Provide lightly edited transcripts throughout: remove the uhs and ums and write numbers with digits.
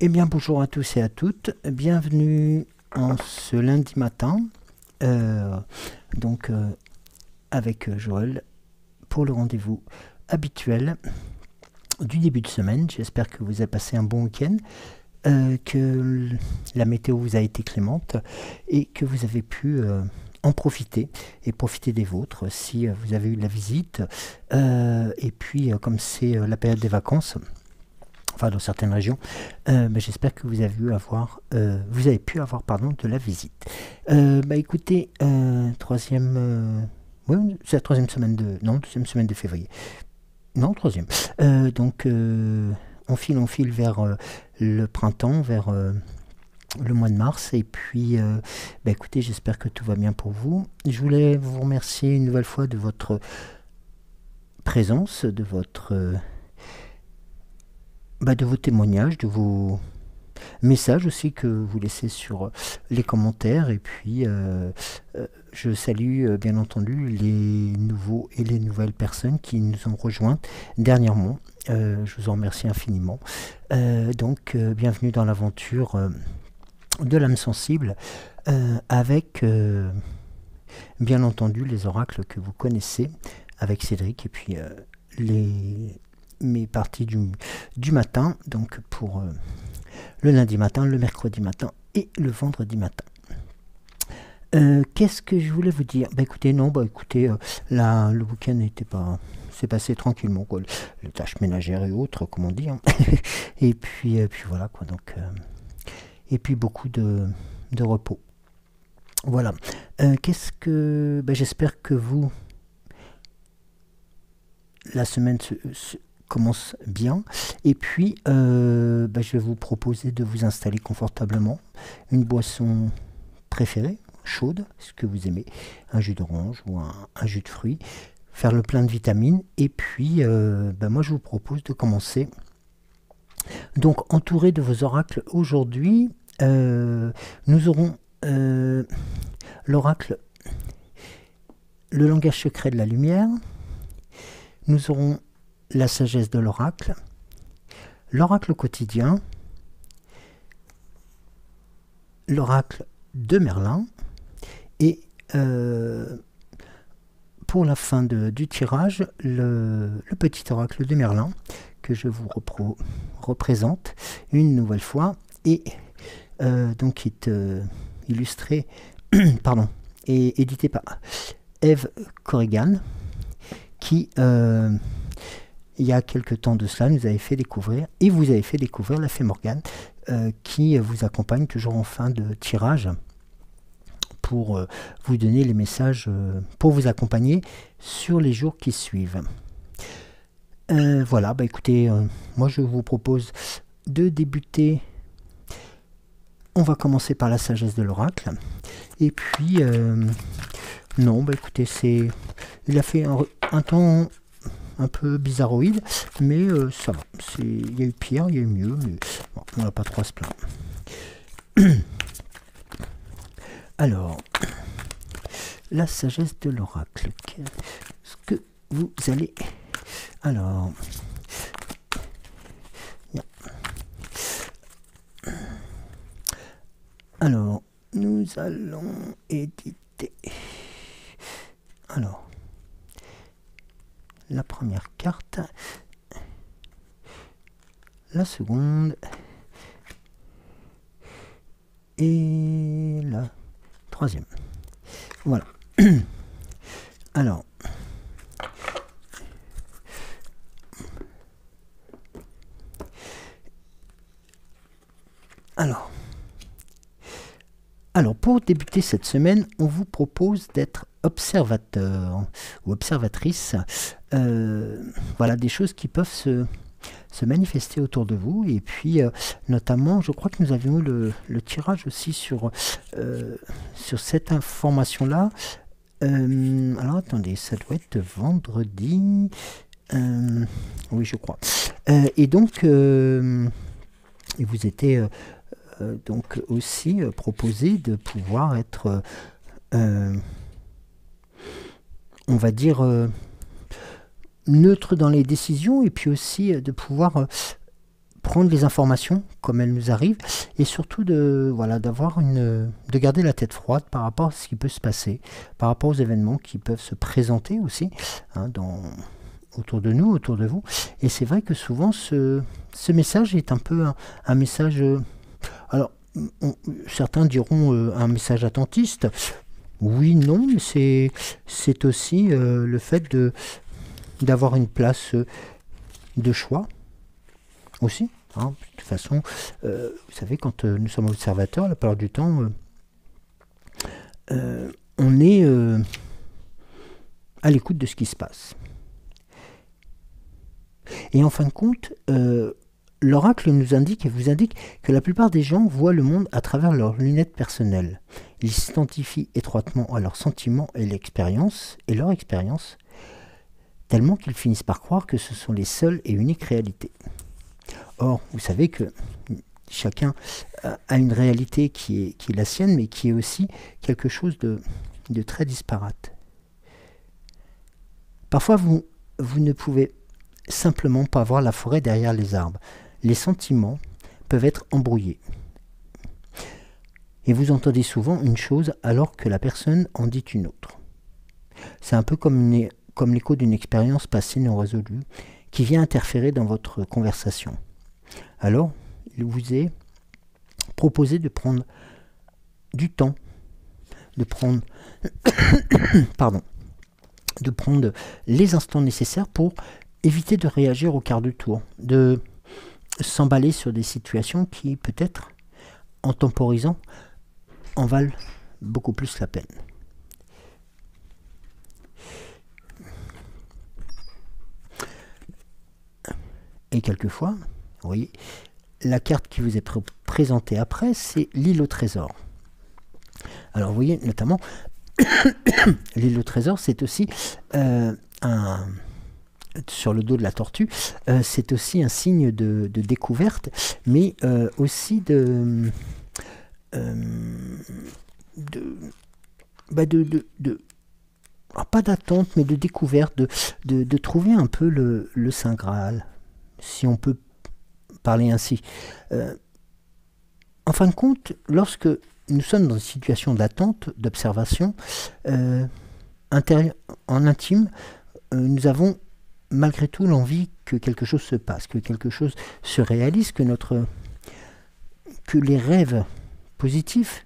Eh bien, bonjour à tous et à toutes. Bienvenue en ce lundi matin, avec Joël, pour le rendez-vous habituel du début de semaine. J'espère que vous avez passé un bon week-end, que la météo vous a été clémente et que vous avez pu en profiter et profiter des vôtres si vous avez eu la visite. Et puis, comme c'est la période des vacances, enfin dans certaines régions, j'espère que vous avez pu avoir de la visite. Écoutez, c'est la deuxième semaine de février. Non, troisième. On file vers le printemps, vers le mois de mars, et puis écoutez, j'espère que tout va bien pour vous. Je voulais vous remercier une nouvelle fois de votre présence, de vos témoignages, de vos messages aussi que vous laissez sur les commentaires. Et puis, je salue bien entendu les nouveaux et les nouvelles personnes qui nous ont rejoints dernièrement. Je vous en remercie infiniment. Bienvenue dans l'aventure de l'âme sensible avec, bien entendu, les oracles que vous connaissez avec Cédric et puis mes parties du matin, donc pour le lundi matin, le mercredi matin et le vendredi matin. Qu'est-ce que je voulais vous dire? Écoutez, le week-end s'est passé tranquillement, quoi. Les tâches ménagères et autres, comme on dit, hein. et puis voilà, quoi. Donc, et puis beaucoup de repos. Voilà. J'espère que la semaine commence bien, et puis je vais vous proposer de vous installer confortablement, une boisson préférée, chaude, ce que vous aimez, un jus d'orange ou un jus de fruits, faire le plein de vitamines, et puis moi je vous propose de commencer. Donc, entouré de vos oracles aujourd'hui, nous aurons l'oracle, le langage secret de la lumière, nous aurons la sagesse de l'oracle, l'oracle quotidien, l'oracle de Merlin, et pour la fin du tirage, le petit oracle de Merlin que je vous représente une nouvelle fois, et qui est illustré et édité par Eve Corrigan, qui il y a quelque temps de cela, vous avez fait découvrir la fée Morgane, qui vous accompagne toujours en fin de tirage pour vous donner les messages, pour vous accompagner sur les jours qui suivent. Voilà, écoutez, moi je vous propose de débuter. On va commencer par la sagesse de l'oracle. Et puis, écoutez, il a fait un temps un peu bizarroïde, mais ça va. Il y a eu pire, il y a eu mieux, mais bon, on n'a pas trop à se plaindre. Alors, la sagesse de l'oracle. Qu'est-ce que vous allez... Alors... Alors, nous allons éditer... Alors... La première carte, la seconde et la troisième. Voilà. Alors, Alors, pour débuter cette semaine, on vous propose d'être observateur ou observatrice. Voilà, des choses qui peuvent se manifester autour de vous. Et puis, notamment, je crois que nous avions eu le tirage aussi sur cette information-là. Alors, attendez, ça doit être vendredi. Oui, je crois. Et donc, il vous était donc aussi proposé de pouvoir être, on va dire, neutre dans les décisions, et puis aussi de pouvoir prendre les informations comme elles nous arrivent, et surtout de garder la tête froide par rapport à ce qui peut se passer, par rapport aux événements qui peuvent se présenter aussi, hein, autour de nous, autour de vous. Et c'est vrai que souvent ce message est un peu un message, alors certains diront un message attentiste. Oui, non, mais c'est aussi le fait d'avoir une place de choix aussi. Hein. De toute façon, vous savez, quand nous sommes observateurs, la plupart du temps, on est à l'écoute de ce qui se passe. Et en fin de compte, l'oracle nous indique et vous indique que la plupart des gens voient le monde à travers leurs lunettes personnelles. Ils s'identifient étroitement à leurs sentiments et leur expérience, tellement qu'ils finissent par croire que ce sont les seules et uniques réalités. Or, vous savez que chacun a une réalité qui est la sienne, mais qui est aussi quelque chose de très disparate. Parfois, vous ne pouvez simplement pas voir la forêt derrière les arbres. Les sentiments peuvent être embrouillés. Et vous entendez souvent une chose alors que la personne en dit une autre. C'est un peu comme l'écho d'une expérience passée non résolue qui vient interférer dans votre conversation. Alors, il vous est proposé de prendre du temps, de prendre les instants nécessaires pour éviter de réagir au quart de tour, de s'emballer sur des situations qui, peut-être, en temporisant, en valent beaucoup plus la peine. Et quelquefois, vous voyez, la carte qui vous est présentée après, c'est l'île au trésor. Alors, vous voyez, notamment, l'île au trésor, c'est aussi sur le dos de la tortue, c'est aussi un signe de découverte, mais aussi pas d'attente, mais de découverte, de trouver un peu le Saint Graal, si on peut parler ainsi. En fin de compte, lorsque nous sommes dans une situation d'attente, d'observation, en intime, nous avons malgré tout l'envie que quelque chose se passe, que quelque chose se réalise, que les rêves positifs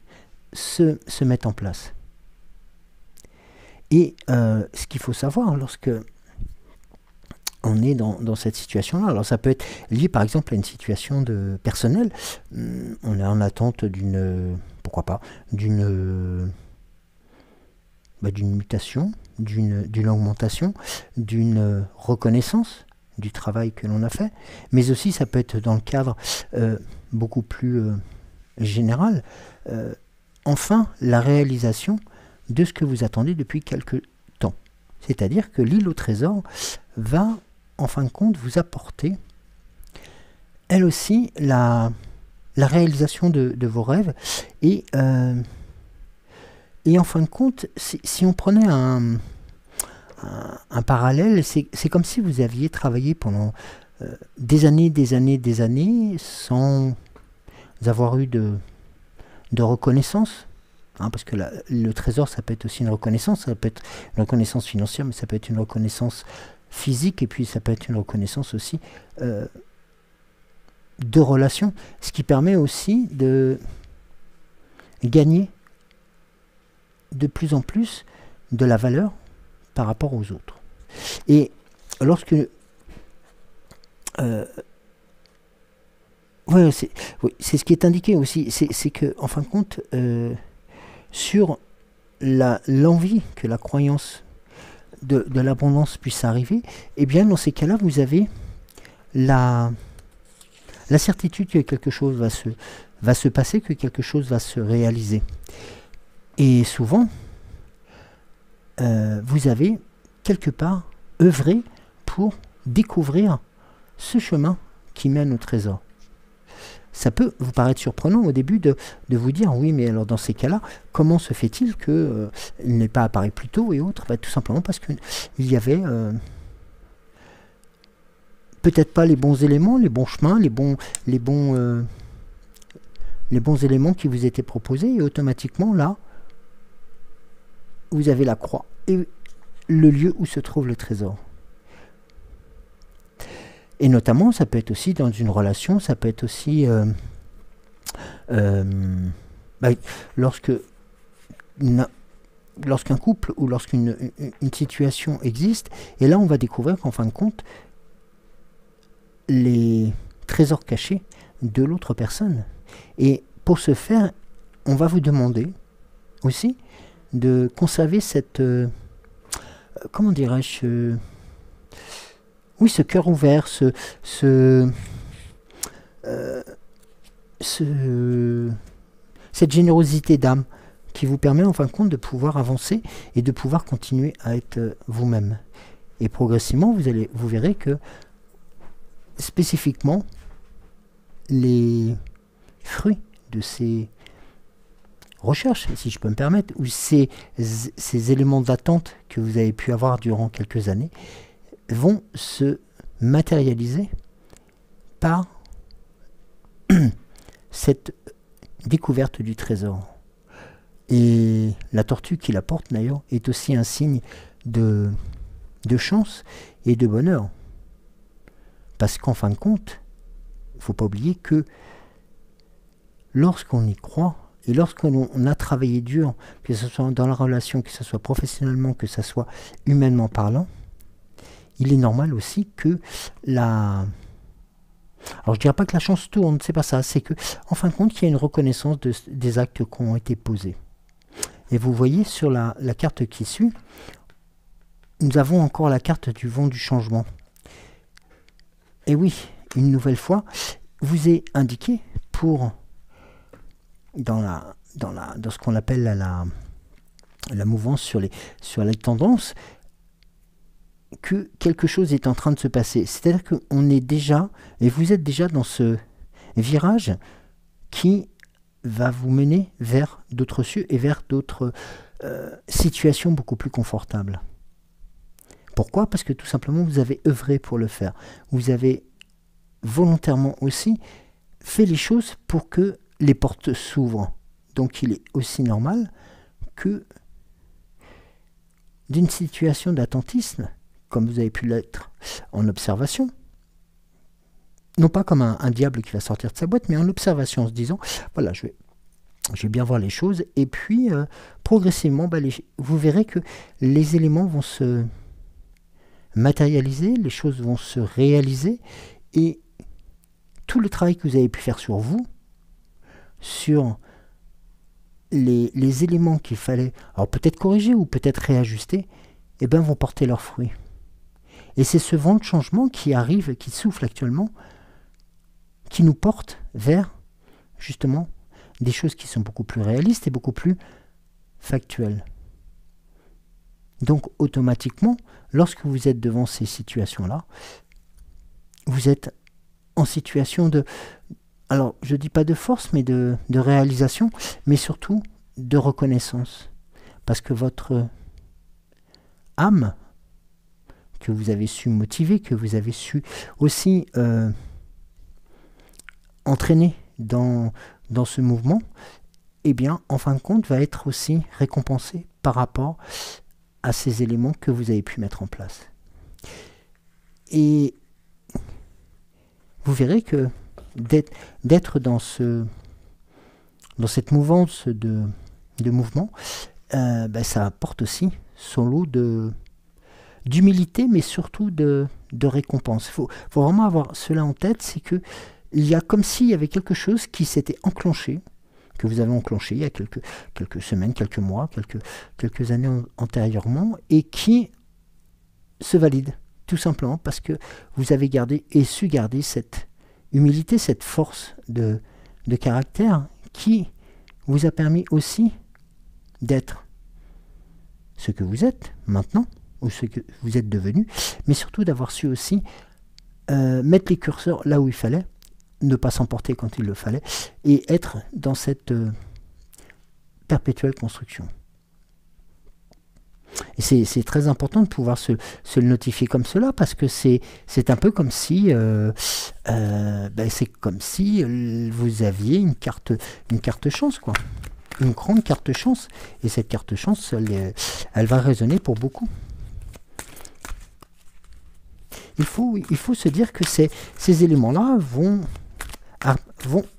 se mettent en place. Et ce qu'il faut savoir lorsque on est dans cette situation-là, alors ça peut être lié par exemple à une situation personnelle, on est en attente pourquoi pas, d'une mutation, d'une augmentation, d'une reconnaissance du travail que l'on a fait, mais aussi ça peut être dans le cadre beaucoup plus général, enfin la réalisation de ce que vous attendez depuis quelque temps. C'est-à-dire que l'île au trésor va en fin de compte vous apporter elle aussi la réalisation de vos rêves, et en fin de compte, si on prenait un parallèle, c'est comme si vous aviez travaillé pendant des années, sans avoir eu de reconnaissance. Hein, parce que le trésor, ça peut être aussi une reconnaissance, ça peut être une reconnaissance financière, mais ça peut être une reconnaissance physique, et puis ça peut être une reconnaissance aussi de relations, ce qui permet aussi de gagner de plus en plus de la valeur par rapport aux autres. Et lorsque c'est ce qui est indiqué aussi, c'est que en fin de compte sur l'envie que la croyance de l'abondance puisse arriver, et bien dans ces cas-là, vous avez la certitude que quelque chose va se passer, que quelque chose va se réaliser. Et souvent, vous avez quelque part œuvré pour découvrir ce chemin qui mène au trésor. Ça peut vous paraître surprenant au début de vous dire, oui, mais alors dans ces cas-là, comment se fait-il qu'il n'ait pas apparu plus tôt et autres? Tout simplement parce qu'il y avait peut-être pas les bons éléments, les bons chemins, les bons éléments qui vous étaient proposés, et automatiquement, là, vous avez la croix et le lieu où se trouve le trésor. Et notamment, ça peut être aussi dans une relation, ça peut être aussi lorsqu'un couple ou lorsqu'une situation existe, et là on va découvrir qu'en fin de compte, les trésors cachés de l'autre personne. Et pour ce faire, on va vous demander aussi de conserver cette, comment dirais-je, oui, ce cœur ouvert, cette générosité d'âme qui vous permet en fin de compte de pouvoir avancer et de pouvoir continuer à être vous-même. Et progressivement, vous verrez que spécifiquement, les fruits de ces recherches, si je peux me permettre, ou ces éléments d'attente que vous avez pu avoir durant quelques années, vont se matérialiser par cette découverte du trésor. Et la tortue qui la porte d'ailleurs est aussi un signe de chance et de bonheur. Parce qu'en fin de compte, il ne faut pas oublier que lorsqu'on y croit et lorsqu'on a travaillé dur, que ce soit dans la relation, que ce soit professionnellement, que ce soit humainement parlant, il est normal aussi que alors je ne dirais pas que la chance tourne, c'est pas ça, c'est que en fin de compte, il y a une reconnaissance des actes qui ont été posés. Et vous voyez sur la carte qui suit, nous avons encore la carte du vent du changement. Et oui, une nouvelle fois, vous est indiqué dans ce qu'on appelle la mouvance sur les tendances, que quelque chose est en train de se passer. C'est-à-dire qu'on est déjà, et vous êtes déjà dans ce virage qui va vous mener vers d'autres cieux et vers d'autres situations beaucoup plus confortables. Pourquoi? Parce que tout simplement, vous avez œuvré pour le faire. Vous avez volontairement aussi fait les choses pour que les portes s'ouvrent. Donc il est aussi normal que d'une situation d'attentisme, comme vous avez pu l'être en observation, non pas comme un diable qui va sortir de sa boîte, mais en observation, en se disant, voilà, je vais bien voir les choses, et puis progressivement, vous verrez que les éléments vont se matérialiser, les choses vont se réaliser, et tout le travail que vous avez pu faire sur vous, sur les éléments qu'il fallait, alors peut-être corriger ou peut-être réajuster, eh ben, vont porter leurs fruits. Et c'est ce vent de changement qui arrive, qui souffle actuellement, qui nous porte vers, justement, des choses qui sont beaucoup plus réalistes et beaucoup plus factuelles. Donc, automatiquement, lorsque vous êtes devant ces situations-là, vous êtes en situation de, alors, je ne dis pas de force, mais de réalisation, mais surtout de reconnaissance. Parce que votre âme, que vous avez su motiver, que vous avez su aussi entraîner dans ce mouvement, eh bien, en fin de compte, va être aussi récompensé par rapport à ces éléments que vous avez pu mettre en place. Et vous verrez que d'être dans cette mouvance de mouvement, ça apporte aussi son lot d'humilité, mais surtout de récompense. Il faut vraiment avoir cela en tête, c'est que il y a comme s'il y avait quelque chose qui s'était enclenché, que vous avez enclenché il y a quelques semaines, quelques mois, quelques années antérieurement, et qui se valide, tout simplement parce que vous avez gardé et su garder cette humilité, cette force de caractère qui vous a permis aussi d'être ce que vous êtes maintenant, ou ce que vous êtes devenu, mais surtout d'avoir su aussi mettre les curseurs là où il fallait, ne pas s'emporter quand il le fallait, et être dans cette perpétuelle construction. Et c'est très important de pouvoir se le notifier comme cela, parce que c'est un peu comme si c'est comme si vous aviez une carte chance, quoi. Une grande carte chance. Et cette carte chance, elle va résonner pour beaucoup. Il faut se dire que ces éléments-là vont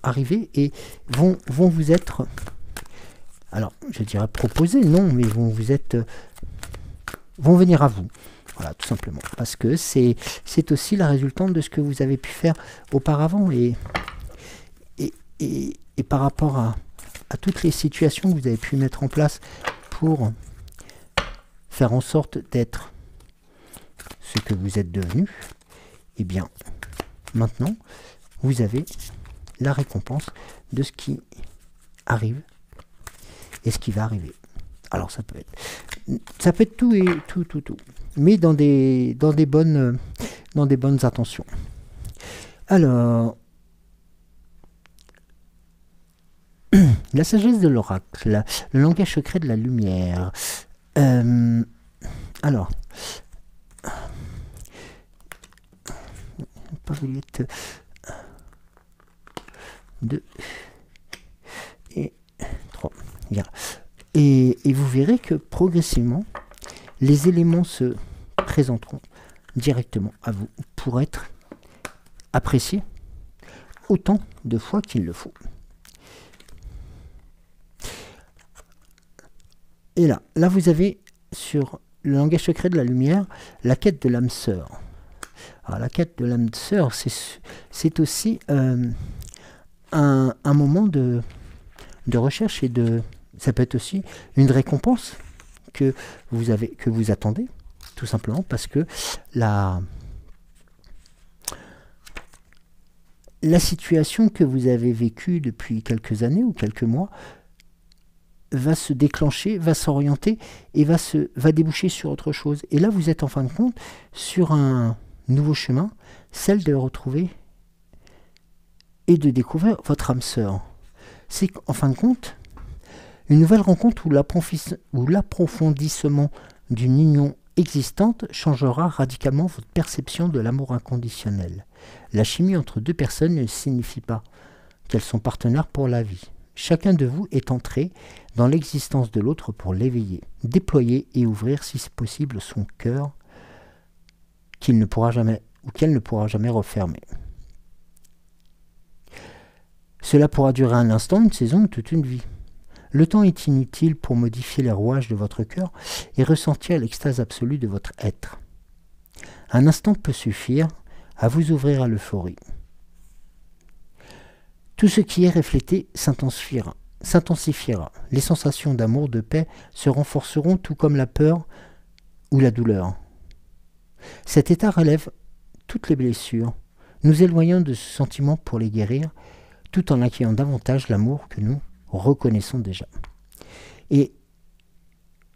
arriver et vont vous être, alors je dirais proposés, non, mais vont venir à vous. Voilà, tout simplement. Parce que c'est aussi la résultante de ce que vous avez pu faire auparavant. Et par rapport à toutes les situations que vous avez pu mettre en place pour faire en sorte d'être ce que vous êtes devenu, eh bien, maintenant, vous avez la récompense de ce qui arrive et ce qui va arriver. Alors, ça peut être tout et tout, mais dans des bonnes intentions. Alors, la sagesse de l'oracle, le langage secret de la lumière. Alors, papier 2 et 3. Bien. Et vous verrez que progressivement, les éléments se présenteront directement à vous pour être appréciés autant de fois qu'il le faut. Et là vous avez sur le langage secret de la lumière la quête de l'âme sœur. Alors la quête de l'âme sœur, c'est aussi un moment de recherche et ça peut être aussi une récompense que vous attendez, tout simplement parce que la situation que vous avez vécue depuis quelques années ou quelques mois va se déclencher, va s'orienter et va déboucher sur autre chose. Et là, vous êtes en fin de compte sur un nouveau chemin, celle de retrouver et de découvrir votre âme sœur. C'est en fin de compte une nouvelle rencontre où l'approfondissement d'une union existante changera radicalement votre perception de l'amour inconditionnel. La chimie entre deux personnes ne signifie pas qu'elles sont partenaires pour la vie. Chacun de vous est entré dans l'existence de l'autre pour l'éveiller, déployer et ouvrir si c'est possible son cœur qu'il ne pourra jamais ou qu'elle ne pourra jamais refermer. Cela pourra durer un instant, une saison ou toute une vie. Le temps est inutile pour modifier les rouages de votre cœur et ressentir l'extase absolue de votre être. Un instant peut suffire à vous ouvrir à l'euphorie. Tout ce qui est reflété s'intensifiera. Les sensations d'amour, de paix se renforceront tout comme la peur ou la douleur. Cet état relève toutes les blessures, nous éloignant de ce sentiment pour les guérir, tout en accueillant davantage l'amour que nous reconnaissons déjà. Et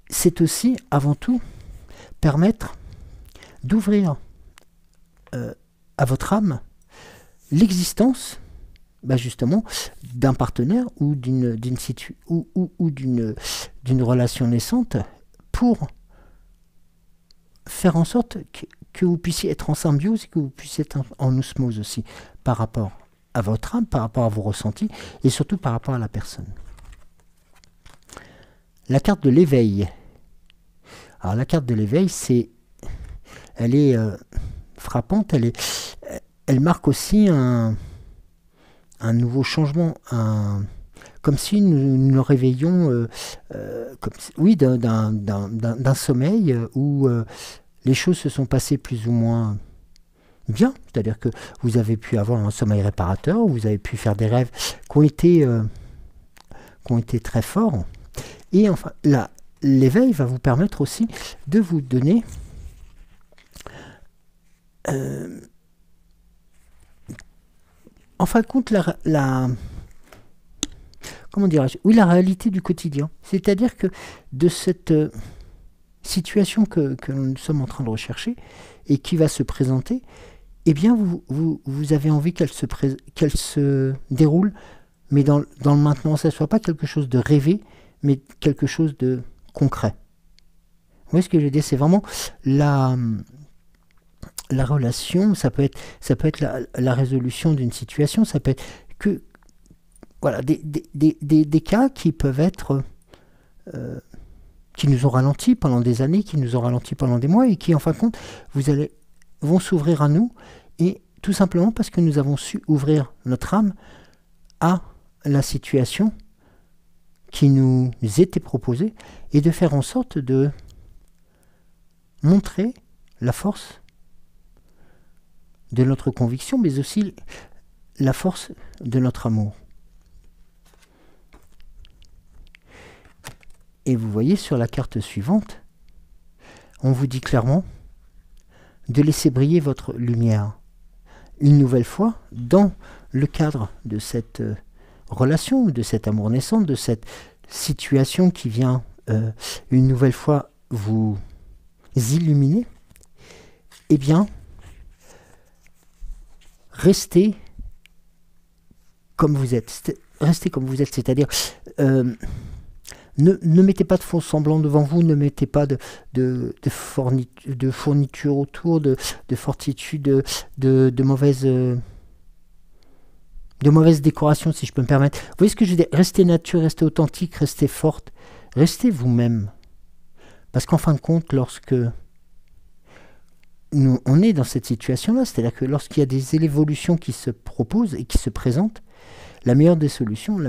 c'est aussi, avant tout, permettre d'ouvrir à votre âme l'existence justement d'un partenaire ou d'une relation naissante pour faire en sorte que vous puissiez être en symbiose et que vous puissiez être en osmose aussi par rapport à votre âme, par rapport à vos ressentis et surtout par rapport à la personne. La carte de l'éveil. Alors la carte de l'éveil, elle est frappante, elle marque aussi un nouveau changement, comme si nous nous réveillions d'un sommeil où les choses se sont passées plus ou moins bien, c'est-à-dire que vous avez pu avoir un sommeil réparateur, vous avez pu faire des rêves qui ont été qui ont été très forts. Et enfin, l'éveil va vous permettre aussi de vous donner en fin de compte comment dirais-je, oui, la réalité du quotidien. C'est-à-dire que de cette situation que nous sommes en train de rechercher et qui va se présenter, eh bien, vous avez envie qu'elle se déroule, mais dans le maintenant. Ça ne soit pas quelque chose de rêvé, mais quelque chose de concret. Vous voyez ce que je veux dire? C'est vraiment la relation, ça peut être la résolution d'une situation, ça peut être que voilà, des cas qui peuvent être qui nous ont ralenti pendant des années, qui nous ont ralenti pendant des mois et qui en fin de compte vont s'ouvrir à nous, et tout simplement parce que nous avons su ouvrir notre âme à la situation qui nous était proposée et de faire en sorte de montrer la force de notre conviction, mais aussi la force de notre amour. Et vous voyez sur la carte suivante, on vous dit clairement de laisser briller votre lumière. Une nouvelle fois, dans le cadre de cette relation, de cet amour naissant, de cette situation qui vient une nouvelle fois vous illuminer, eh bien, restez comme vous êtes. Restez comme vous êtes, c'est-à-dire ne mettez pas de faux semblants devant vous, ne mettez pas de fournitures autour, de fortitude, de mauvaises décorations, si je peux me permettre. Vous voyez ce que je veux dire? Restez nature, restez authentique, restez forte, restez vous-même. Parce qu'en fin de compte, lorsque on est dans cette situation-là, c'est-à-dire que lorsqu'il y a des évolutions qui se proposent et qui se présentent, la meilleure des solutions,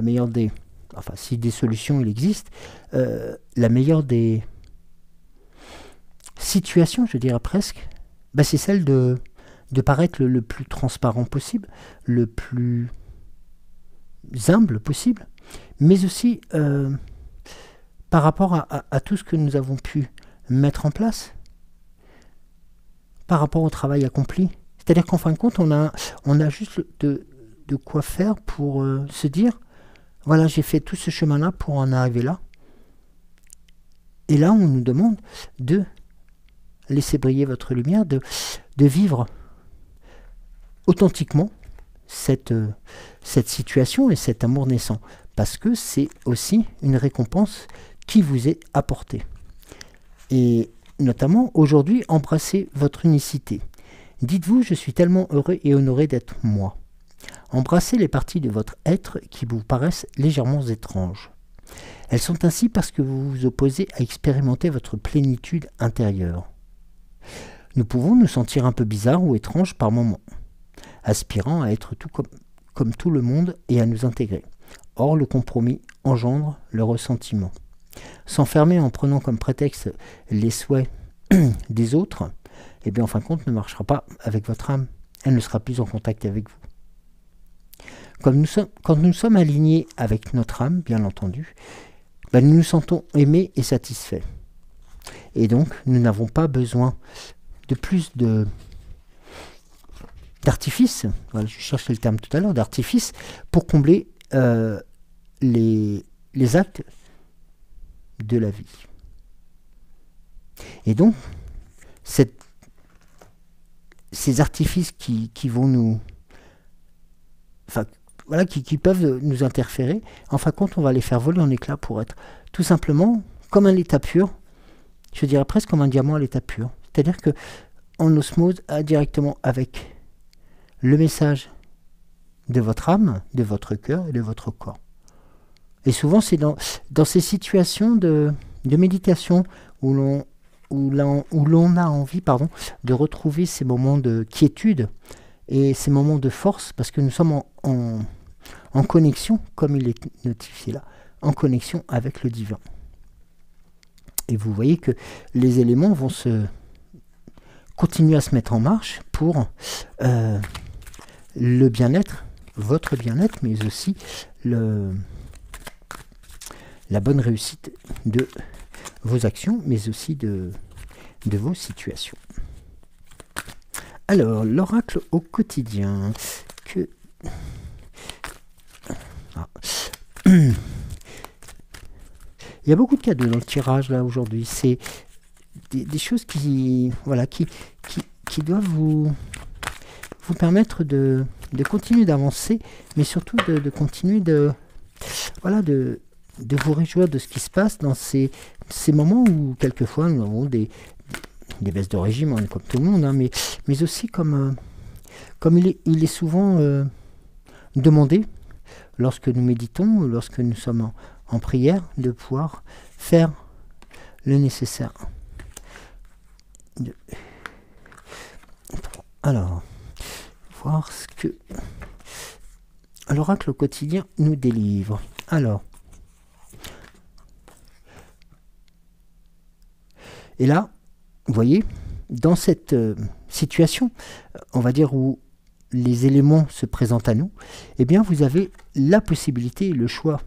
enfin, si des solutions il existe, la meilleure des situations, je dirais presque, c'est celle de paraître le plus transparent possible, le plus humble possible, mais aussi par rapport à tout ce que nous avons pu mettre en place, par rapport au travail accompli. C'est-à-dire qu'en fin de compte, on a juste de quoi faire pour se dire, voilà, j'ai fait tout ce chemin-là pour en arriver là. Et là, on nous demande de laisser briller votre lumière, de vivre authentiquement cette situation et cet amour naissant. Parce que c'est aussi une récompense qui vous est apportée. Et notamment, aujourd'hui, embrassez votre unicité. Dites-vous, je suis tellement heureux et honoré d'être moi. Embrassez les parties de votre être qui vous paraissent légèrement étranges. Elles sont ainsi parce que vous vous opposez à expérimenter votre plénitude intérieure. Nous pouvons nous sentir un peu bizarres ou étranges par moments, aspirant à être tout comme tout le monde et à nous intégrer. Or, le compromis engendre le ressentiment. S'enfermer en prenant comme prétexte les souhaits des autres, eh bien, en fin de compte, ne marchera pas avec votre âme. Elle ne sera plus en contact avec vous. Quand nous sommes alignés avec notre âme, bien entendu, nous nous sentons aimés et satisfaits. Et donc, nous n'avons pas besoin de plus d'artifice, voilà, je cherchais le terme tout à l'heure, d'artifice, pour combler les actes de la vie. Et donc, ces artifices qui vont nous... Enfin, voilà, qui peuvent nous interférer, en fin de compte, on va les faire voler en éclats pour être tout simplement comme un état pur, je dirais presque comme un diamant à l'état pur. C'est-à-dire que en osmose directement avec le message de votre âme, de votre cœur et de votre corps. Et souvent, c'est dans ces situations de méditation où l'on a envie de retrouver ces moments de quiétude et ces moments de force, parce que nous sommes en connexion, comme il est notifié là, en connexion avec le divin. Et vous voyez que les éléments vont continuer à se mettre en marche pour le bien-être, votre bien-être, mais aussi la bonne réussite de vos actions, mais aussi de vos situations. Alors, l'oracle au quotidien. Il y a beaucoup de cadeaux dans le tirage là aujourd'hui. C'est des choses qui, voilà, qui doivent vous permettre de continuer d'avancer, mais surtout de continuer voilà, de vous réjouir de ce qui se passe dans ces moments où quelquefois nous avons des baisses de régime, on est comme tout le monde, hein, mais aussi comme il est souvent demandé lorsque nous méditons, lorsque nous sommes en prière, de pouvoir faire le nécessaire. Alors, voir ce que l'oracle au quotidien nous délivre. Alors, et là, vous voyez, dans cette situation, on va dire où les éléments se présentent à nous, eh bien vous avez la possibilité, le choix.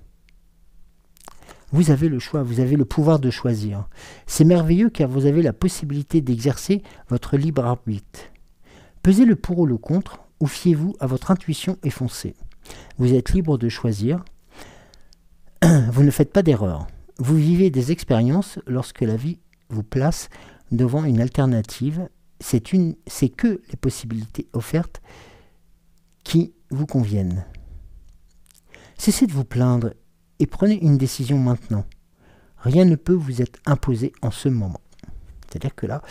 Vous avez le choix, vous avez le pouvoir de choisir. C'est merveilleux car vous avez la possibilité d'exercer votre libre arbitre. Pesez le pour ou le contre, ou fiez-vous à votre intuition et foncez. Vous êtes libre de choisir. Vous ne faites pas d'erreur. Vous vivez des expériences lorsque la vie vous place devant une alternative. C'est que les possibilités offertes qui vous conviennent. Cessez de vous plaindre et prenez une décision maintenant. Rien ne peut vous être imposé en ce moment. C'est-à-dire que là,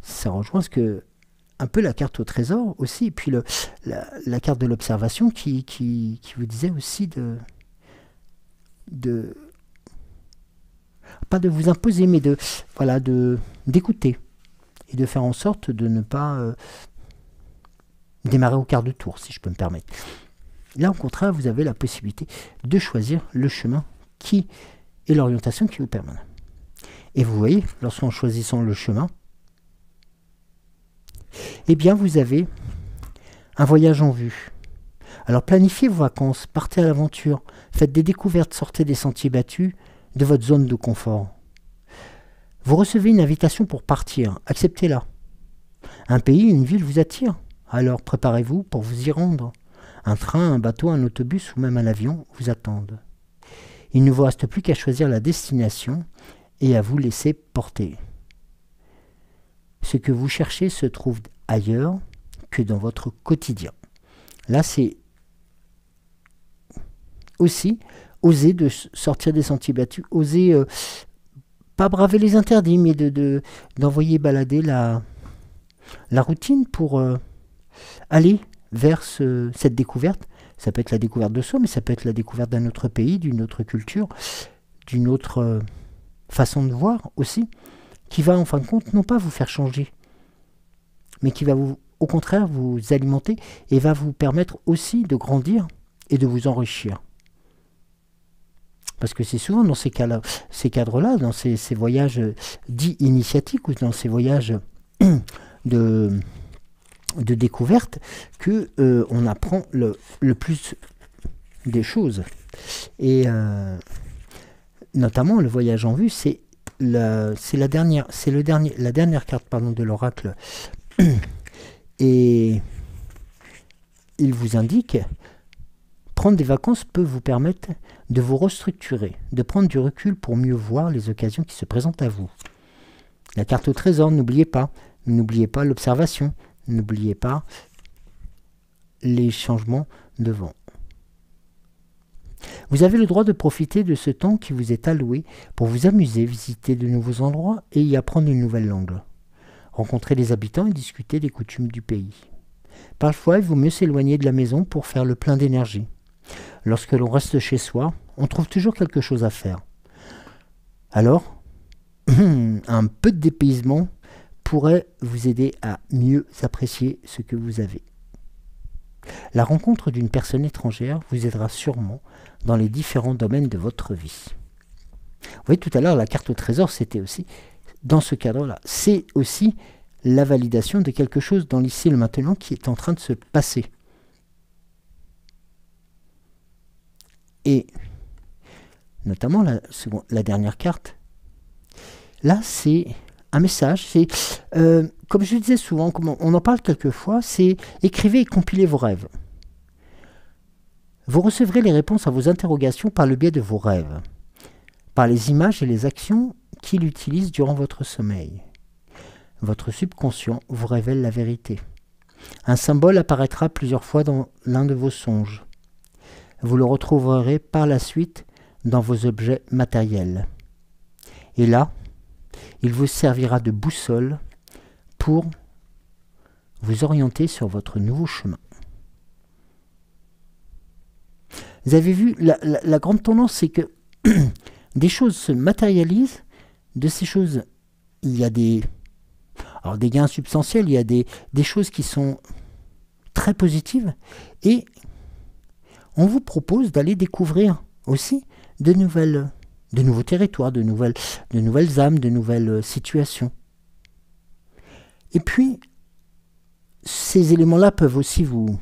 ça rejoint ce que un peu la carte au trésor aussi, et puis la carte de l'observation qui vous disait aussi pas de vous imposer, mais voilà, d'écouter et de faire en sorte de ne pas démarrer au quart de tour, si je peux me permettre. Là, au contraire, vous avez la possibilité de choisir le chemin et l'orientation qui vous permet. Et vous voyez, lorsqu'en choisissant le chemin, eh bien, vous avez un voyage en vue. Alors, planifiez vos vacances, partez à l'aventure, faites des découvertes, sortez des sentiers battus, de votre zone de confort. Vous recevez une invitation pour partir, acceptez-la. Un pays, une ville vous attire, alors préparez-vous pour vous y rendre. Un train, un bateau, un autobus ou même un avion vous attendent. Il ne vous reste plus qu'à choisir la destination et à vous laisser porter. Ce que vous cherchez se trouve ailleurs que dans votre quotidien. Là, c'est aussi oser de sortir des sentiers battus, oser pas braver les interdits, mais d'envoyer balader la routine pour aller vers cette découverte. Ça peut être la découverte de soi, mais ça peut être la découverte d'un autre pays, d'une autre culture, d'une autre façon de voir aussi, qui va en fin de compte non pas vous faire changer, mais qui va au contraire vous alimenter et va vous permettre aussi de grandir et de vous enrichir. Parce que c'est souvent dans ces cadres-là, dans ces voyages dits initiatiques ou dans ces voyages de découverte que on apprend le plus des choses. Et notamment le voyage en vue, c'est la dernière carte de l'oracle. Et il vous indique: prendre des vacances peut vous permettre de vous restructurer, de prendre du recul pour mieux voir les occasions qui se présentent à vous. La carte au trésor, n'oubliez pas l'observation, n'oubliez pas les changements de vent. Vous avez le droit de profiter de ce temps qui vous est alloué pour vous amuser, visiter de nouveaux endroits et y apprendre une nouvelle langue. Rencontrer les habitants et discuter des coutumes du pays. Parfois, il vaut mieux s'éloigner de la maison pour faire le plein d'énergie. Lorsque l'on reste chez soi, on trouve toujours quelque chose à faire. Alors, un peu de dépaysement pourrait vous aider à mieux apprécier ce que vous avez. La rencontre d'une personne étrangère vous aidera sûrement dans les différents domaines de votre vie. Vous voyez, tout à l'heure, la carte au trésor, c'était aussi dans ce cadre-là. C'est aussi la validation de quelque chose dans l'ici et le maintenant qui est en train de se passer. Et notamment la dernière carte. Là, c'est un message. C'est, comme je le disais souvent, comme on en parle quelquefois, c'est écrivez et compilez vos rêves. Vous recevrez les réponses à vos interrogations par le biais de vos rêves, par les images et les actions qu'il utilise durant votre sommeil. Votre subconscient vous révèle la vérité. Un symbole apparaîtra plusieurs fois dans l'un de vos songes. Vous le retrouverez par la suite dans vos objets matériels. Et là, il vous servira de boussole pour vous orienter sur votre nouveau chemin. Vous avez vu, la grande tendance, c'est que des choses se matérialisent. De ces choses, il y a des gains substantiels, il y a des choses qui sont très positives. Et on vous propose d'aller découvrir aussi de nouveaux territoires, de nouvelles âmes, de nouvelles situations. Et puis, ces éléments-là peuvent aussi vous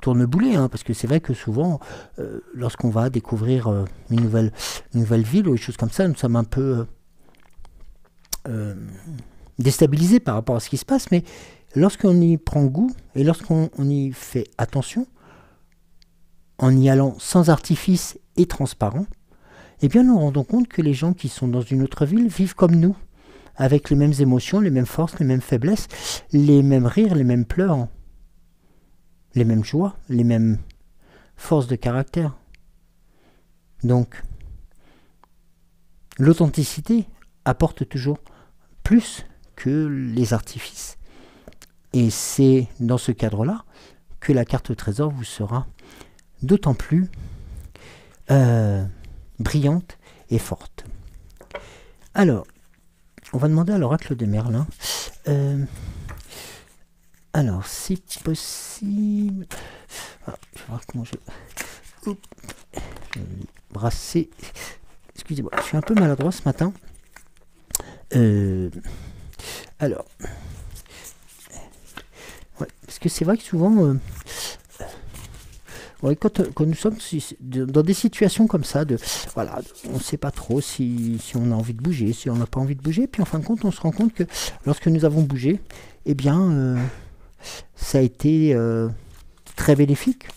tournebouler, parce que c'est vrai que souvent, lorsqu'on va découvrir une nouvelle ville ou des choses comme ça, nous sommes un peu déstabilisés par rapport à ce qui se passe, mais lorsqu'on y prend goût et lorsqu'on y fait attention, en y allant sans artifice et transparent, eh bien nous nous rendons compte que les gens qui sont dans une autre ville vivent comme nous, avec les mêmes émotions, les mêmes forces, les mêmes faiblesses, les mêmes rires, les mêmes pleurs, les mêmes joies, les mêmes forces de caractère. Donc, l'authenticité apporte toujours plus que les artifices. Et c'est dans ce cadre-là que la carte au trésor vous sera d'autant plus brillante et forte. Alors, on va demander à l'oracle de Merlin. Alors, si possible... Ah, je vais voir comment je vais brasser. Excusez-moi, je suis un peu maladroit ce matin. Alors... Ouais, parce que c'est vrai que souvent... ouais, quand nous sommes dans des situations comme ça, voilà, on ne sait pas trop si on a envie de bouger, si on n'a pas envie de bouger, puis en fin de compte, on se rend compte que lorsque nous avons bougé, eh bien, ça a été très bénéfique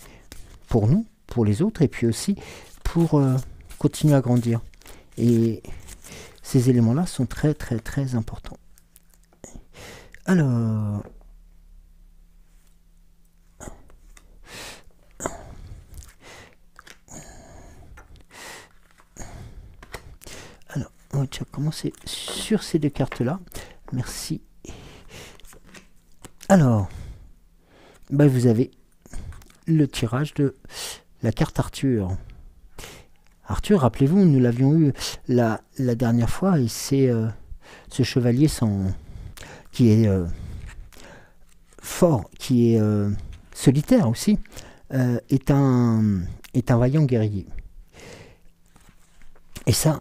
pour nous, pour les autres, et puis aussi pour continuer à grandir. Et ces éléments-là sont très, très, très importants. Alors... on va déjà commencer sur ces deux cartes-là. Merci. Alors, vous avez le tirage de la carte Arthur. Arthur, rappelez-vous, nous l'avions eu la dernière fois, et c'est ce chevalier qui est fort, qui est solitaire aussi, est un vaillant guerrier. Et ça,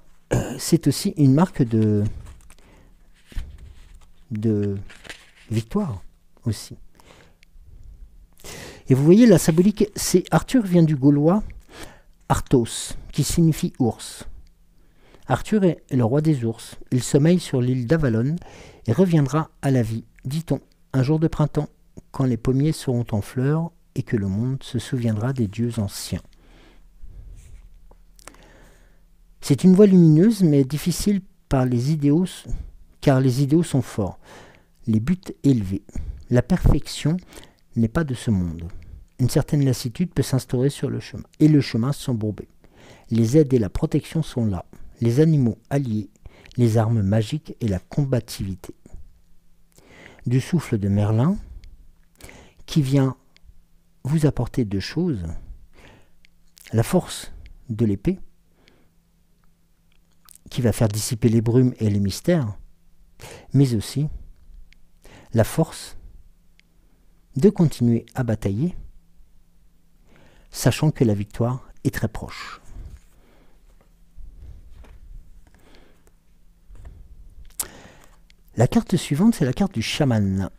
c'est aussi une marque de victoire aussi. Et vous voyez la symbolique, c'est Arthur vient du gaulois Arthos, qui signifie ours. Arthur est le roi des ours. Il sommeille sur l'île d'Avalon et reviendra à la vie, dit-on, un jour de printemps, quand les pommiers seront en fleurs et que le monde se souviendra des dieux anciens. C'est une voie lumineuse, mais difficile car les idéaux sont forts, les buts élevés. La perfection n'est pas de ce monde. Une certaine lassitude peut s'instaurer sur le chemin, et le chemin s'embourber. Les aides et la protection sont là, les animaux alliés, les armes magiques et la combativité. Du souffle de Merlin, qui vient vous apporter deux choses, la force de l'épée, qui va faire dissiper les brumes et les mystères, mais aussi la force de continuer à batailler, sachant que la victoire est très proche. La carte suivante, c'est la carte du chaman.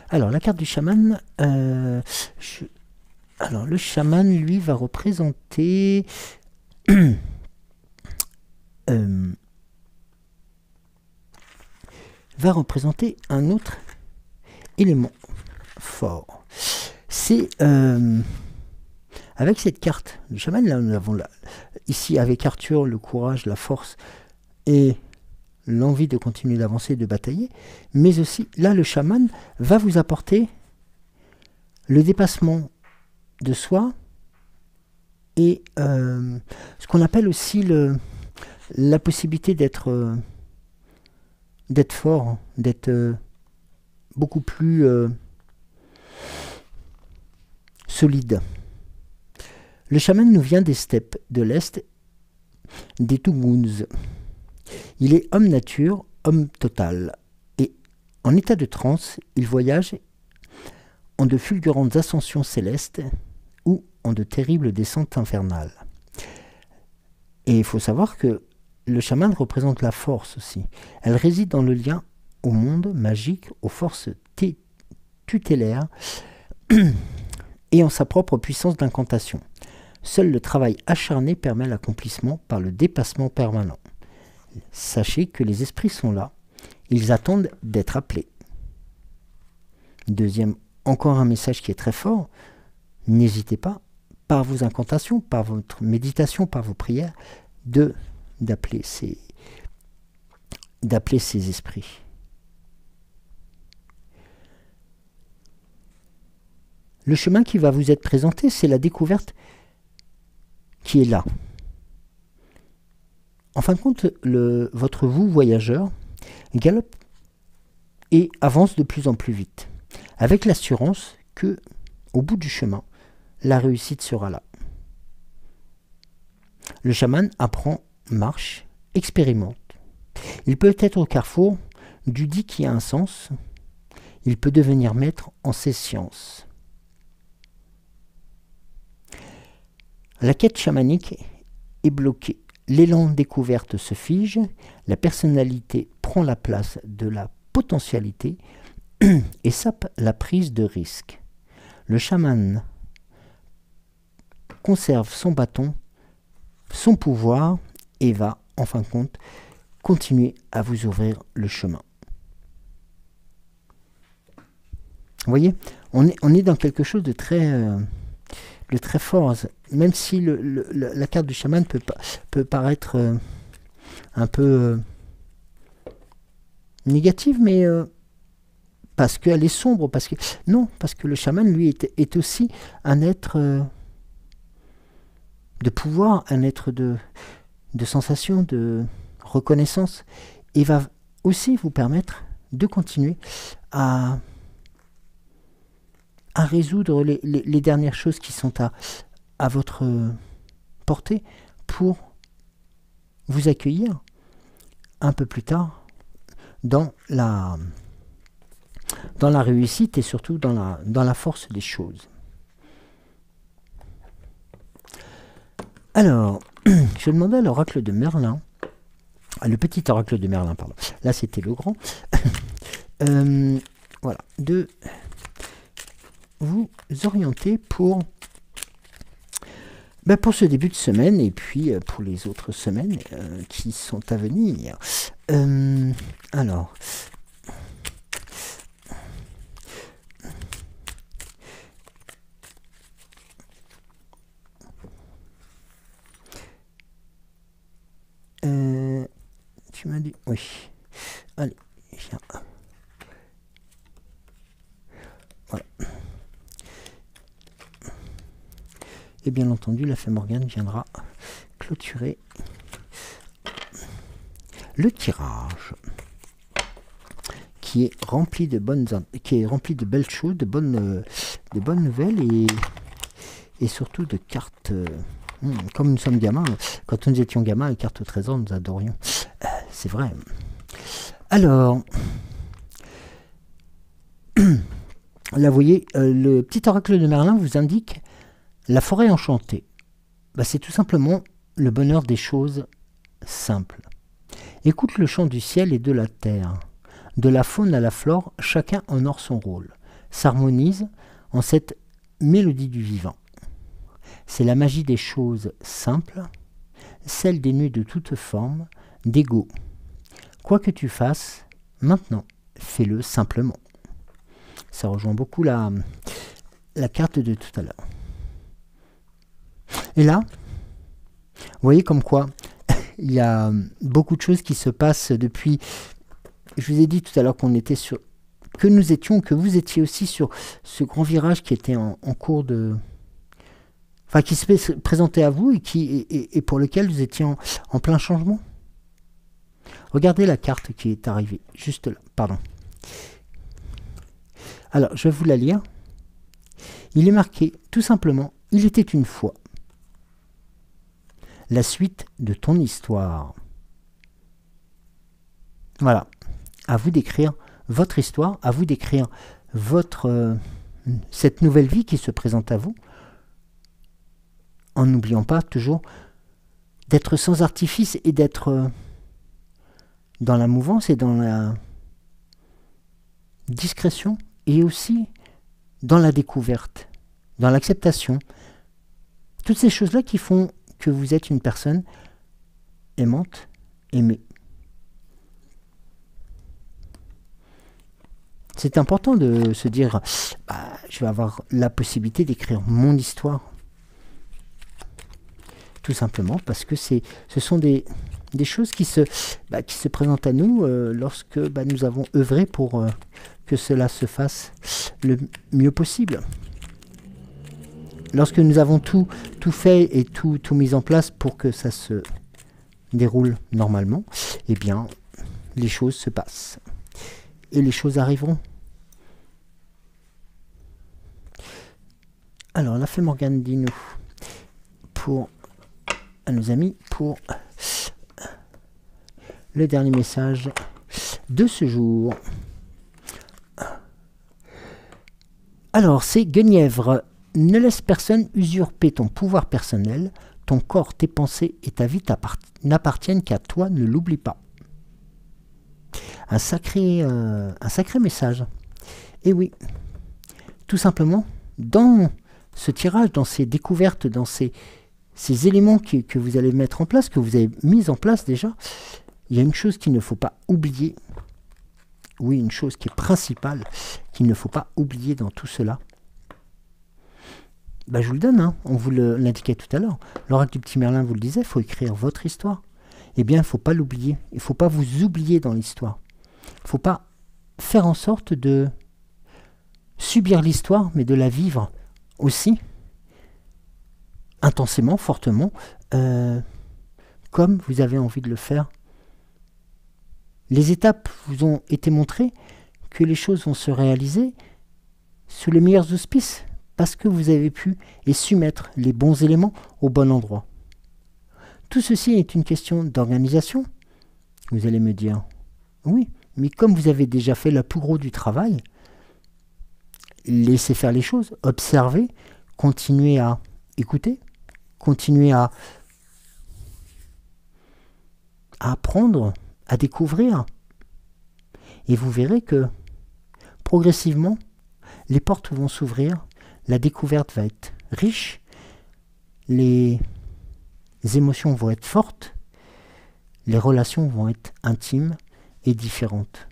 Alors, la carte du chaman, alors le chaman, lui, va représenter... va représenter un autre élément fort. C'est avec cette carte du chaman, là nous avons ici avec Arthur le courage, la force et l'envie de continuer d'avancer, de batailler, mais aussi là le chaman va vous apporter le dépassement de soi et ce qu'on appelle aussi la possibilité d'être fort, d'être beaucoup plus solide. Le chaman nous vient des steppes de l'Est, des Tuguns. Il est homme nature, homme total. Et en état de transe, il voyage en de fulgurantes ascensions célestes ou en de terribles descentes infernales. Et il faut savoir que le chaman représente la force aussi. Elle réside dans le lien au monde magique, aux forces tutélaires et en sa propre puissance d'incantation. Seul le travail acharné permet l'accomplissement par le dépassement permanent. Sachez que les esprits sont là, ils attendent d'être appelés. Deuxième, encore un message qui est très fort, n'hésitez pas, par vos incantations, par votre méditation, par vos prières, d'appeler ces esprits. Le chemin qui va vous être présenté, c'est la découverte qui est là. En fin de compte, votre vous voyageur galope et avance de plus en plus vite, avec l'assurance que, au bout du chemin, la réussite sera là. Le chaman apprend, marche, expérimente. Il peut être au carrefour du dit qui a un sens. Il peut devenir maître en ses sciences. La quête chamanique est bloquée. L'élan découverte se fige. La personnalité prend la place de la potentialité et sape la prise de risque. Le chaman conserve son bâton, son pouvoir et va, en fin de compte, continuer à vous ouvrir le chemin. Vous voyez, on est dans quelque chose de très fort. Même si la carte du chaman peut paraître un peu négative, mais parce qu'elle est sombre, parce que le chaman, lui, est aussi un être de pouvoir, un être de sensation, de reconnaissance, et va aussi vous permettre de continuer à résoudre les dernières choses qui sont à votre portée pour vous accueillir un peu plus tard dans la réussite et surtout dans la force des choses. Alors, je demandais à l'oracle de Merlin, le petit oracle de Merlin, pardon, là c'était le grand, voilà, de vous orienter pour ce début de semaine et puis pour les autres semaines qui sont à venir. Alors, tu m'as dit, oui. Allez, viens. Voilà. Et bien entendu, la fée Morgane viendra clôturer le tirage qui est rempli de belles choses, de bonnes nouvelles et surtout de cartes. Comme nous sommes gamins, quand nous étions gamins, les cartes au trésor, nous adorions. C'est vrai. Alors, là, vous voyez, le petit oracle de Merlin vous indique la forêt enchantée. C'est tout simplement le bonheur des choses simples. Écoute le chant du ciel et de la terre. De la faune à la flore, chacun honore son rôle, s'harmonise en cette mélodie du vivant. C'est la magie des choses simples. celle dénuée de toute forme, d'ego. Quoi que tu fasses, maintenant, fais-le simplement. Ça rejoint beaucoup la carte de tout à l'heure. Et là, vous voyez comme quoi il y a beaucoup de choses qui se passent depuis. Je vous ai dit tout à l'heure qu'on était sur, que nous étions, que vous étiez aussi sur ce grand virage qui était en cours de, enfin qui se présentait à vous et pour lequel vous étiez en plein changement. Regardez la carte qui est arrivée juste là. Pardon. Alors je vais vous la lire. Il est marqué tout simplement, il était une fois. La suite de ton histoire. Voilà. À vous d'écrire votre histoire, à vous d'écrire votre cette nouvelle vie qui se présente à vous, en n'oubliant pas toujours d'être sans artifice et d'être dans la mouvance et dans la discrétion et aussi dans la découverte, dans l'acceptation. Toutes ces choses-là qui font que vous êtes une personne aimante, aimée. C'est important de se dire, je vais avoir la possibilité d'écrire mon histoire. Tout simplement parce que ce sont des choses qui se présentent à nous lorsque nous avons œuvré pour que cela se fasse le mieux possible. Lorsque nous avons tout fait et tout mis en place pour que ça se déroule normalement, eh bien, les choses se passent. Et les choses arriveront. Alors, la Fée Morgane dit-nous, à nos amis, pour le dernier message de ce jour. Alors, c'est Guenièvre. Ne laisse personne usurper ton pouvoir personnel. Ton corps, tes pensées et ta vie n'appartiennent qu'à toi, ne l'oublie pas. Un sacré message. Et oui, tout simplement, dans ce tirage, dans ces découvertes, dans ces éléments que vous allez mettre en place, que vous avez mis en place déjà, il y a une chose qu'il ne faut pas oublier. Oui, une chose qui est principale, qu'il ne faut pas oublier dans tout cela. Je vous le donne, hein, on vous l'indiquait tout à l'heure. L'oracle du petit Merlin vous le disait, il faut écrire votre histoire. Eh bien, il ne faut pas l'oublier. Il ne faut pas vous oublier dans l'histoire. Il ne faut pas faire en sorte de subir l'histoire, mais de la vivre aussi, intensément, fortement, comme vous avez envie de le faire. Les étapes vous ont été montrées, que les choses vont se réaliser sous les meilleurs auspices, parce que vous avez pu et su mettre les bons éléments au bon endroit. Tout ceci est une question d'organisation. Vous allez me dire, oui, mais comme vous avez déjà fait le plus gros du travail, laissez faire les choses, observez, continuez à écouter, continuez à apprendre, à découvrir. Et vous verrez que progressivement, les portes vont s'ouvrir, la découverte va être riche, les émotions vont être fortes, les relations vont être intimes et différentes.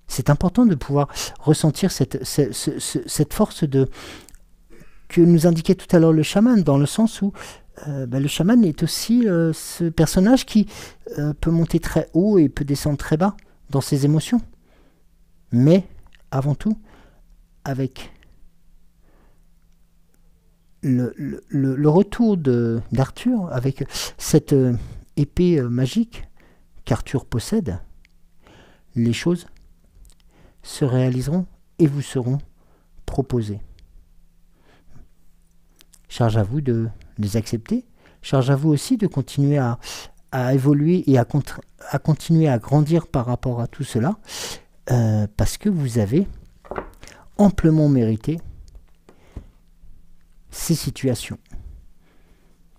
C'est important de pouvoir ressentir cette force que nous indiquait tout à l'heure le chaman, dans le sens où le chaman est aussi ce personnage qui peut monter très haut et peut descendre très bas dans ses émotions. Mais, avant tout, avec le retour d'Arthur, avec cette épée magique qu'Arthur possède, les choses se réaliseront et vous seront proposées. Charge à vous de les accepter, charge à vous aussi de continuer à évoluer et à continuer à grandir par rapport à tout cela, parce que vous avez amplement mérité ces situations.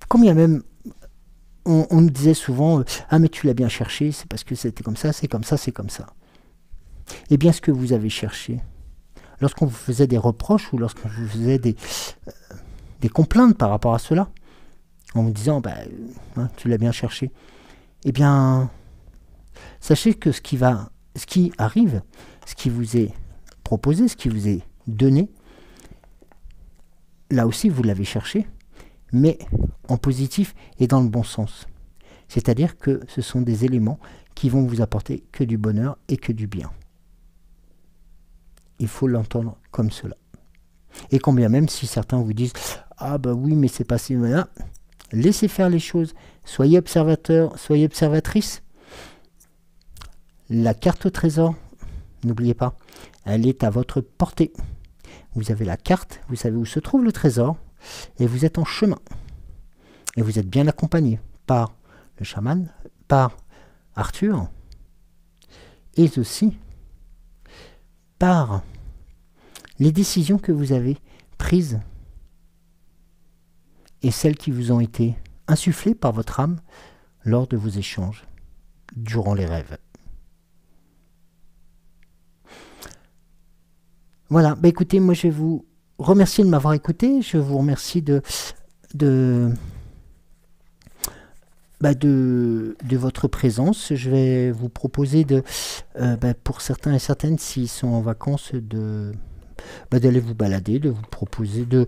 Combien même on nous disait souvent ah mais tu l'as bien cherché, c'est parce que c'était comme ça, c'est comme ça, c'est comme ça. Eh bien ce que vous avez cherché, lorsqu'on vous faisait des reproches ou lorsqu'on vous faisait des complaintes par rapport à cela, en vous disant, bah, hein, tu l'as bien cherché. Eh bien, sachez que ce qui arrive, ce qui vous est proposé, ce qui vous est donné, là aussi vous l'avez cherché, mais en positif et dans le bon sens. C'est-à-dire que ce sont des éléments qui vont vous apporter que du bonheur et que du bien. Il faut l'entendre comme cela. Et combien même si certains vous disent « Ah bah oui, mais c'est passé... » Voilà. Laissez faire les choses. Soyez observateur, soyez observatrice. La carte au trésor, n'oubliez pas, elle est à votre portée. Vous avez la carte, vous savez où se trouve le trésor, et vous êtes en chemin. Et vous êtes bien accompagné par le chaman, par Arthur, et aussi par les décisions que vous avez prises et celles qui vous ont été insufflées par votre âme lors de vos échanges durant les rêves. Voilà, bah écoutez, moi je vais vous remercier de m'avoir écouté, je vous remercie de votre présence. Je vais vous proposer pour certains et certaines, s'ils sont en vacances, d'aller vous balader, de vous proposer de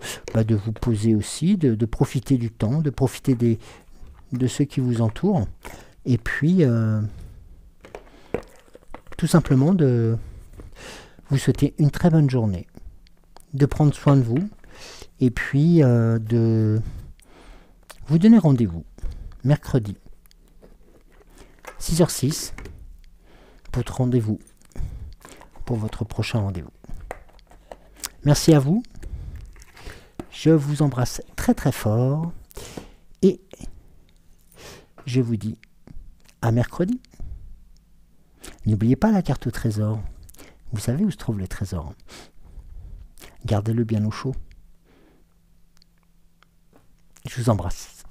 vous poser aussi, de profiter du temps, de profiter de ceux qui vous entourent, et puis tout simplement de vous souhaiter une très bonne journée, de prendre soin de vous, et puis de vous donner rendez-vous mercredi 6h06 pour votre prochain rendez-vous. Merci à vous, je vous embrasse très très fort et je vous dis à mercredi. N'oubliez pas la carte au trésor. Vous savez où se trouve le trésor. Gardez-le bien au chaud. Je vous embrasse.